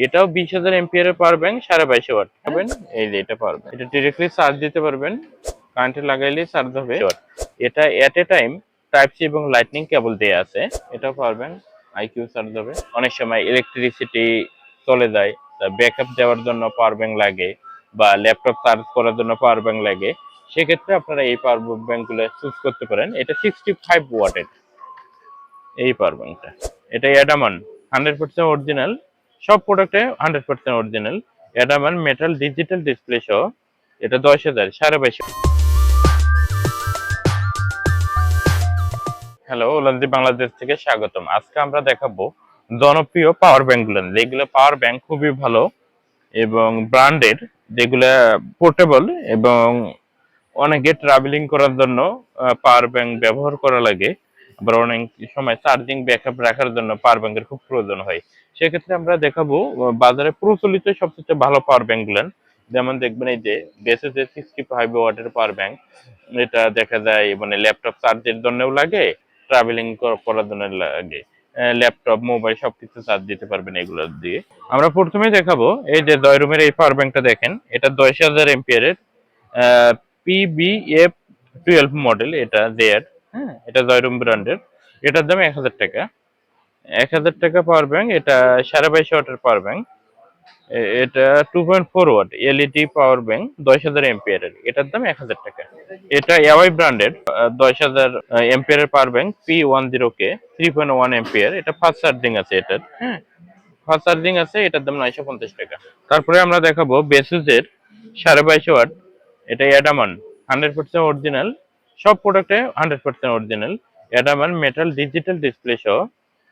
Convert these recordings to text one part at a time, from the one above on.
এটাও 20,000 এম্পিয়ারের power bank, 22.5 watt পাবেন। এই যে এটা পাওয়ার ব্যাংক, এটা ডিরেক্টলি চার্জ দিতে পারবেন, কারেন্টে লাগাইলে চার্জ হবে। এটা এট এ টাইম টাইপ সি এবং লাইটনিং কেবল দেয়া আছে। এটাও পাওয়ার ব্যাংক, আইকিউ চার্জ হবে। অনেক সময় ইলেকট্রিসিটি চলে যায়, ব্যাকআপ দেওয়ার জন্য পাওয়ার ব্যাংক লাগে, বা ল্যাপটপ চার্জ করার জন্য পাওয়ার ব্যাংক লাগে। সেক্ষেত্রে আপনারা এই পাওয়ার ব্যাংকগুলো চুজ করতে পারেন। এটা 65 ওয়াটের এই পাওয়ার ব্যাংকটা। এটা অ্যাডামান 100% অরিজিনাল, সব প্রোডাক্টে 100% অরিজিনাল। অ্যাডামান মেটাল ডিজিটাল ডিসপ্লে সহ। এটা 10,000, 22,500। হ্যালো, ওলান্দি বাংলাদেশ থেকে স্বাগতম। আজকে আমরা দেখাবো জনপ্রিয় পাওয়ার ব্যাংকগুলো, যেগুলো পাওয়ার ব্যাংক খুবই ভালো এবং ব্র্যান্ডের, যেগুলো পোর্টেবল এবং অনেকে ট্রাভেলিং করার জন্য পাওয়ার ব্যাংক ব্যবহার করা লাগে। আবার অনেক সময় চার্জিং ব্যাকআপ রাখার জন্য পাওয়ার ব্যাংকের খুব প্রয়োজন হয়। সেক্ষেত্রে আমরা দেখাবো বাজারে প্রচলিত সবচেয়ে ভালো পাওয়ার ব্যাংকগুলো। যেমন দেখবেন এই যে বেসিসে 65 ওয়াটের পাওয়ার ব্যাংক। এটা দেখা যায় মানে ল্যাপটপ চার্জের জন্যও লাগে, ট্রাভেলিং করার জন্য লাগে। ল্যাপটপ মোবাইল সবকিছু চার্জ দিতে পারবেন এগুলো দিয়ে। আমরা প্রথমে দেখাবো এই যে জয়রুমের এই পাওয়ার ব্যাংকটা দেখেন, এটা 10,000 এম্পিয়ারের PBF 12 মডেল। এটা জেড, হ্যাঁ, এটা জয়রুম ব্র্যান্ডের। এটার দাম 1,000 টাকা। 1,000 টাকা পাওয়ার ব্যাংক। এটা 22.5 ওয়াটের পাওয়ার ব্যাংক। এটা 2.4 ওয়াট এলইডি পাওয়ার ব্যাংক, 10,000 এম্পিয়ারের। এটার দাম 1,000 টাকা। এটা এওয়াই ব্র্যান্ডের 10,000 এম্পিয়ারের পাওয়ার ব্যাংক, P10K 3.1 এম্পিয়ার। এটা ফাস্ট চার্জিং আছে এটার, হ্যাঁ, ফাস্ট চার্জিং আছে। এটার দাম 950 টাকা। তারপরে আমরা দেখাবো বেসুসের 22.5 ওয়াট। এটা অ্যাডামান 100% অরিজিনাল, সব প্রোডাক্টে 100% অরিজিনাল। অ্যাডামান মেটাল ডিজিটাল ডিসপ্লে সহ।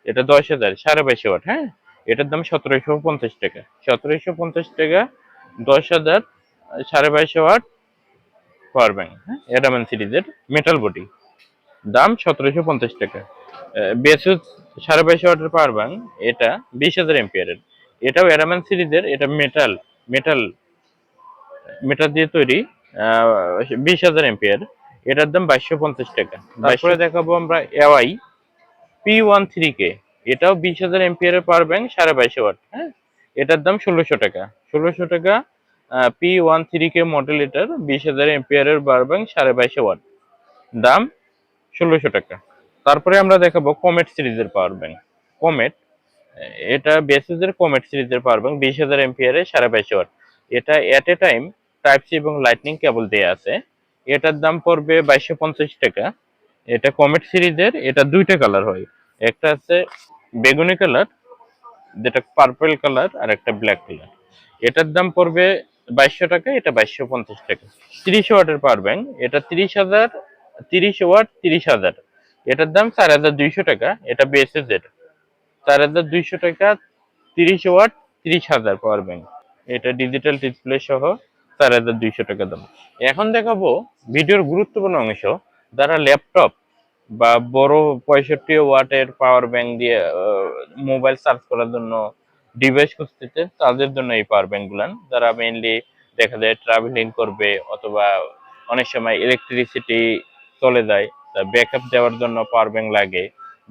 এটা 10,000, 22.5 ওয়াট, হ্যাঁ। এটার দাম 1,750 টাকা। 1,750 টাকা, 10,000, 22.5 ওয়াট পাওয়ার ব্যাংক, হ্যাঁ, অ্যাডামান সিরিজের মেটাল বডি। দাম 1,750 টাকা। বেসুস 22.5 ওয়াটের পাওয়ার ব্যাংক। এটা 20,000 এম্পিয়ারের। এটাও অ্যাডামান সিরিজের। এটা মেটাল মেটাল মেটাল দিয়ে তৈরি, 20,000 এম্পিয়ার। এটার দাম 2,250 টাকা। তারপরে দেখাবো আমরা এওয়াই P13K। এটাও 20,000 এম্পিয়ারের পাওয়ার ব্যাংক, 22.5 ওয়াট, হ্যাঁ। এটার দাম 1,600 টাকা। 1,600 টাকা, P13K মডেল। এটার 20,000 এম্পিয়ারের পাওয়ার ব্যাংক, 22.5 ওয়াট। দাম 1,600 টাকা। তারপরে আমরা দেখাবো কমেট সিরিজের পাওয়ার ব্যাংক। কমেট, এটা বেসিসের কমেট সিরিজের পাওয়ার ব্যাংক, 20,000 এম্পিয়ারের, 22.5 ওয়াট। এটা এট এ টাইম টাইপ সি এবং লাইটনিং কেবল দেয়া আছে। এটার দাম পড়বে 2,250 টাকা। এটা কমেট সিরিজের। এটা দুইটা কালার হয়, একটা আছে বেগুনি কালার, যেটা পার্পল কালার, আর একটা ব্ল্যাক কালার। এটার দাম পড়বে 2,200 টাকা। এটা 2,250 টাকা। 30 ওয়াটের পাওয়ার ব্যাংক। এটা 30,000, 30 ওয়াট, 30,000। এটার দাম 4,200 টাকা। এটা বেসিসের 4,200 টাকা, 30 ওয়াট, 30,000 পাওয়ার ব্যাংক। এটা ডিজিটাল ডিসপ্লে সহ, 4,200 টাকা দাম। এখন দেখাবো ভিডিওর গুরুত্বপূর্ণ অংশ। যারা ল্যাপটপ বা বড় 65 ওয়াটের পাওয়ার ব্যাংক দিয়ে মোবাইল চার্জ করার জন্য ডিভাইস খুঁজতেছে, তাদের জন্য এই পাওয়ার ব্যাংক গুলান। যারা মেইনলি দেখা যায় ট্রাভেলিং করবে, অথবা অনেক সময় ইলেকট্রিসিটি চলে যায়, ব্যাকআপ দেওয়ার জন্য পাওয়ার ব্যাংক লাগে,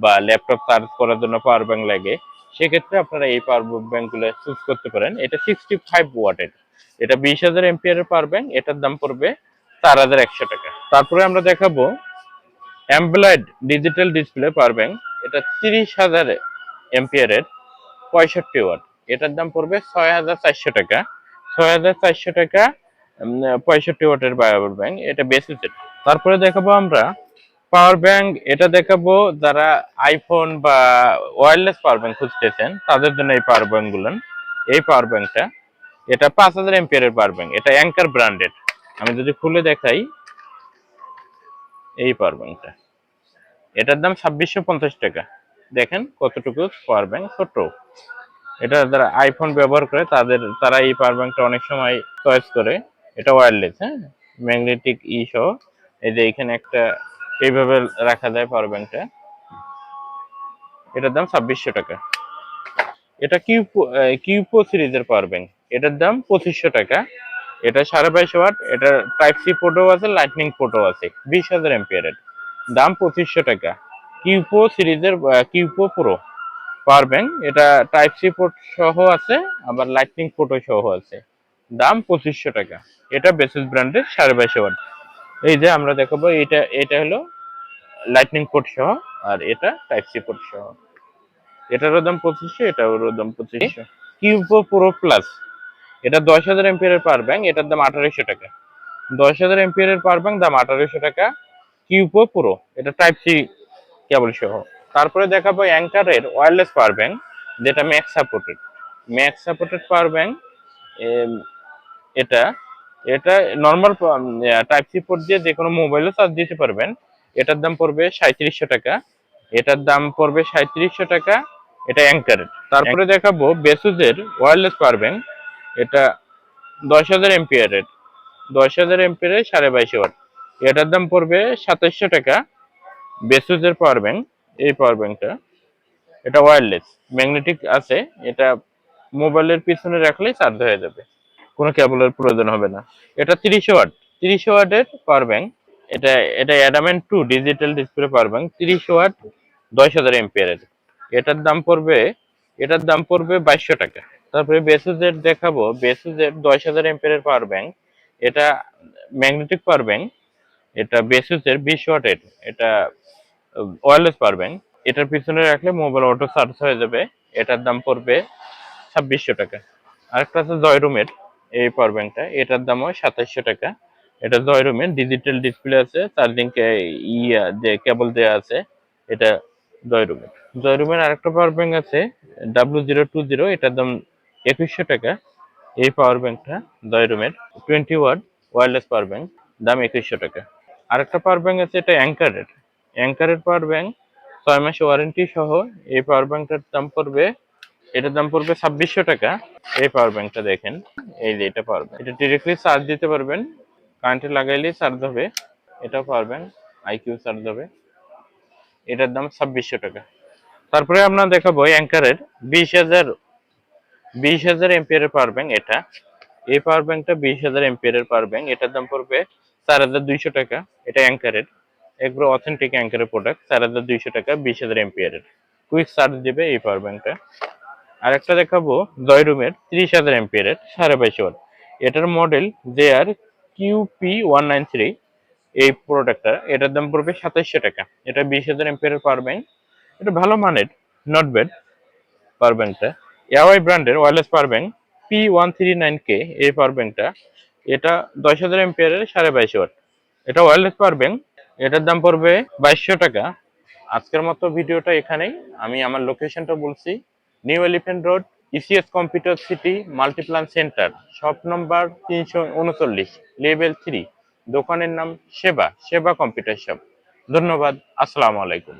বা ল্যাপটপ চার্জ করার জন্য পাওয়ার ব্যাংক লাগে। সেক্ষেত্রে আপনারা এই পাওয়ার ব্যাংক গুলো চুজ করতে পারেন। এটা 65 ওয়াটের। এটা 20,000 এম্পিয়ারের পাওয়ার ব্যাংক। এটার দাম পড়বে 4,100 টাকা। তারপরে আমরা দেখাবো অ্যাম্বলাইড ডিজিটাল ডিসপ্লে পাওয়ার ব্যাংক। এটা 30,000 এম্পিয়ারের, 65 ওয়াট। এটার দাম পড়বে 6,400 টাকা। 6,400 টাকা, 65 ওয়াটের পাওয়ার ব্যাংক। এটা বেসিসের। তারপরে দেখাবো আমরা পাওয়ার ব্যাংক। এটা দেখাবো যারা আইফোন বা ওয়্যারলেস পাওয়ার ব্যাংক খুঁজতেছেন, তাদের জন্য এই পাওয়ার ব্যাংক গুলো। এই পাওয়ার ব্যাংকটা, এটা 5,000 এম্পিয়ারের পাওয়ার ব্যাংক। এটা অ্যাঙ্কার ব্র্যান্ডেড। আমি যদি খুলে দেখাই এই পাওয়ার ব্যাংকটা, এটার দাম 2,650 টাকা। দেখেন কতটুকু পাওয়ার ব্যাংক ছোট। এটা যারা আইফোন ব্যবহার করে তারা এই পাওয়ার ব্যাংকটা অনেক সময় চয়েস করে। এটা ওয়্যারলেস, হ্যাঁ, ম্যাগনেটিক সহ। এই যে এখানে একটা এইভাবে রাখা যায় পাওয়ার ব্যাংকটা। এটার দাম 2,600 টাকা। এটা কিউপো সিরিজের পাওয়ার ব্যাংক। এটার দাম 2,500 টাকা। এটা 22.5 ওয়াট। এটা টাইপ সি পোর্টও আছে, লাইটনিং পোর্টও আছে, 20,000 এম্পিয়ারের। দাম 2,500 টাকা। কিউপো সিরিজের কিউপো প্রো। পাওয়ার ব্যাংক। এটা টাইপ সি পোর্ট সহ আছে, আবার লাইটনিং পোর্টও সহ আছে। দাম 2500 টাকা। এটা বেসিস ব্র্যান্ডের 22.5 ওয়াট। এই যে আমরা দেখাবো, এটা হলো লাইটনিং পোর্ট সহ, আর এটা টাইপ সি পোর্ট সহ। এটারও দাম 2500, এটারও দাম 2500। কিউবো প্রো প্লাস, এটা 10,000 এমপিয়ারের পাওয়ার ব্যাংক, এটার দাম 1800 টাকা। 10,000 এমপিয়ারের পাওয়ার ব্যাংক, দাম 1800 টাকা। কিউবো প্রো, এটা টাইপ সি কেবল সহ। তারপরে দেখাবো অ্যাঙ্কারের ওয়্যারলেস পাওয়ার ব্যাংক, যেটা ম্যাক্স সাপোর্টেড পাওয়ার ব্যাংক। এটা এটা নর্মাল টাইপ সি পোর্ট দিয়ে যে কোনো মোবাইলও চার্জ দিতে পারবেন। এটার দাম পড়বে 3700 টাকা। এটার দাম পড়বে 3700 টাকা। এটা অ্যাঙ্কারের। তারপরে দেখাবো বেসুজের ওয়্যারলেস পাওয়ার ব্যাংক। এটা 10,000 এমপিয়ারের, 10,000 এমপিয়ারের 22.5 ওয়াট। এটার দাম পড়বে 2700 টাকা। বেসুজের পাওয়ার ব্যাংক, এই পাওয়ার ব্যাংকটা, এটা ওয়্যারলেস, ম্যাগনেটিক আছে। এটা মোবাইলের পিছনে রাখলেই চার্জ হয়ে যাবে, কোনো কেবলের প্রয়োজন হবে না। এটা 30 ওয়াট, 30 ওয়াটের পাওয়ার ব্যাংক। এটা এটা adamant 2 digital display power bank, 30 watt, 10,000 এমপিয়ারের। এটার দাম পড়বে এটার দাম পড়বে 2200 টাকা। তারপরে বেসুজের দেখাবো, বেসুজের 10,000 এমপিয়ারের পাওয়ার ব্যাংক। এটা ম্যাগনেটিক পাওয়ার ব্যাংক। এটা বেসুসের 20 ওয়াটের। এটা ওয়্যারলেস পাওয়ার ব্যাংক। এটার পিছনে রাখলে মোবাইল অটো চার্জ হয়ে যাবে। এটার দাম পড়বে 2600 টাকা। আরেকটা আছে জয়রুমের, এই পাওয়ার ব্যাংকটা, এটার দামও 2700 টাকা। এটা জয়রুমের, ডিজিটাল ডিসপ্লে আছে, চার্জিং যে কেবল দেওয়া আছে। এটা জয়রুমের। জয়রুমের আরেকটা পাওয়ার ব্যাংক আছে W020, এটার দাম 2100 টাকা। এই পাওয়ার ব্যাংকটা জয়রুমের 20 ওয়াট ওয়্যারলেস পাওয়ার ব্যাংক, দাম 2100 টাকা। আরেকটা পাওয়ার ব্যাংক আছে, এটা অ্যাঙ্কারের পাওয়ার ব্যাংক, 6 মাস ওয়ারেন্টি সহ। এই পাওয়ার ব্যাংকটার দাম পড়বে এটার দাম পড়বে 2600 টাকা। এই পাওয়ার ব্যাংকটা দেখেন, এই যে এটা পাওয়ার ব্যাংক, এটা ডিরেক্টলি চার্জ দিতে পারবেন, কারেন্টে লাগাইলেই চার্জ হবে। এটা পাওয়ার ব্যাংক, আইকিউ চার্জ হবে। এটার দাম 2600 টাকা। তারপরে আমরা দেখাবো অ্যাঙ্কারের 20,000 এমপিয়ারের পাওয়ার ব্যাংক। এই পাওয়ার ব্যাংকটা 20,000 এমপিয়ারের পাওয়ার ব্যাংক। এটার দাম পড়বে 4200 টাকা। এটা অ্যাঙ্কারের, একবার অথেন্টিক অ্যাঙ্কারের প্রোডাক্ট। 4200 টাকা, 20,000 এমপিয়ারের, কুইক চার্জ দেবে এই পাওয়ার ব্যাংকটা। আরেকটা দেখাবো জয়রুমের 30,000 এমপিয়ারের 22.5 ওয়াট। এটার মডেল JR QP193। এই প্রোডাক্টটা, এটার দাম পড়বে 2700 টাকা। এটা 20,000 এমপিয়ারের পাওয়ার ব্যাংক। এটা ভালো মানের, নট ব্যাড পাওয়ার ব্যাংকটা। এওয়াই ব্র্যান্ডের ওয়্যারলেস পাওয়ার ব্যাংক P139K, এই পাওয়ার ব্যাংকটা। এটা 10,000 এমপিয়ারের 22.5 ওয়াট। এটা ওয়্যারলেস পাওয়ার ব্যাংক। এটার দাম পড়বে 2200 টাকা। আজকের মতো ভিডিওটা এখানেই। আমি আমার লোকেশনটা বলছি, new elephant road, ECS computer city Multiplan centre, shop number 339, level 3। দোকানের নাম সেবা কম্পিউটার শপ। ধন্যবাদ। আসসালামু আলাইকুম।